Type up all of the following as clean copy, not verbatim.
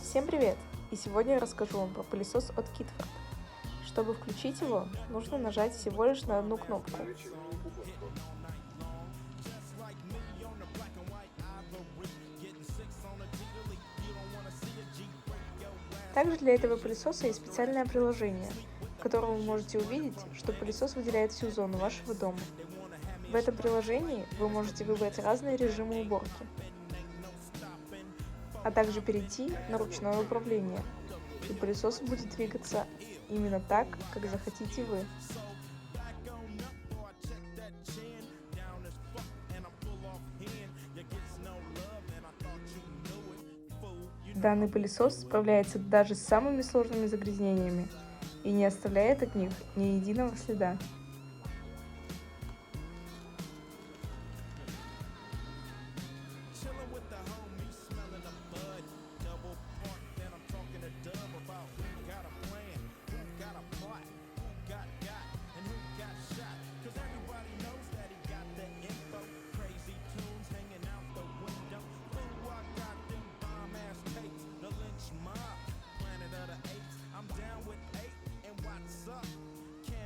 Всем привет! И сегодня я расскажу вам про пылесос от Kitford. Чтобы включить его, нужно нажать всего лишь на одну кнопку. Также для этого пылесоса есть специальное приложение, в котором вы можете увидеть, что пылесос выделяет всю зону вашего дома. В этом приложении вы можете выбрать разные режимы уборки, а также перейти на ручное управление, и пылесос будет двигаться именно так, как захотите вы. Данный пылесос справляется даже с самыми сложными загрязнениями и не оставляет от них ни единого следа.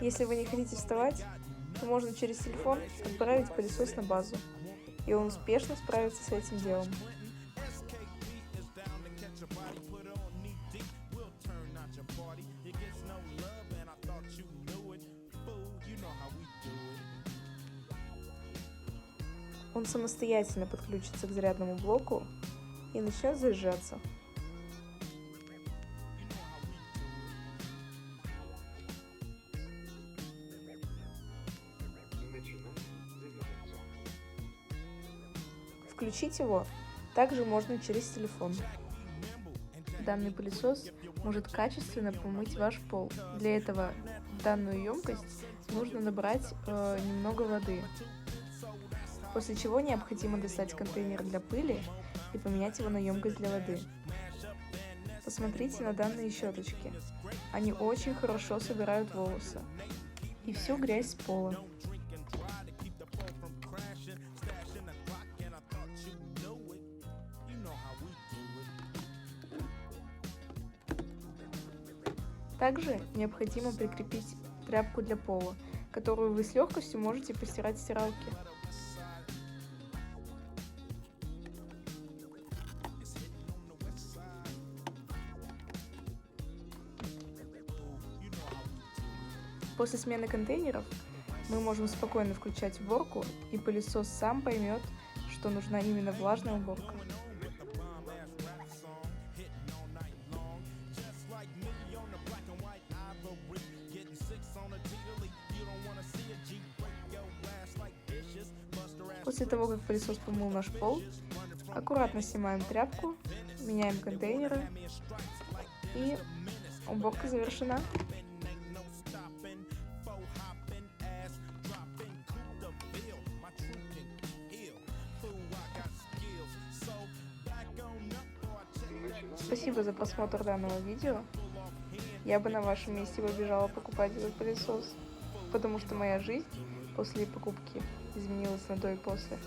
Если вы не хотите вставать, то можно через телефон отправить пылесос на базу, и он успешно справится с этим делом. Он самостоятельно подключится к зарядному блоку и начнет заряжаться. Включить его также можно через телефон. Данный пылесос может качественно помыть ваш пол. Для этого в данную емкость нужно набрать немного воды, после чего необходимо достать контейнер для пыли и поменять его на емкость для воды. Посмотрите на данные щеточки. Они очень хорошо собирают волосы и всю грязь с пола. Также необходимо прикрепить тряпку для пола, которую вы с легкостью можете постирать в стиралке. После смены контейнеров мы можем спокойно включать уборку, и пылесос сам поймет, что нужна именно влажная уборка. После того, как пылесос помыл наш пол, аккуратно снимаем тряпку, меняем контейнеры, и уборка завершена. Спасибо за просмотр данного видео. Я бы на вашем месте побежала покупать этот пылесос, потому что моя жизнь после покупки изменилась на до и после.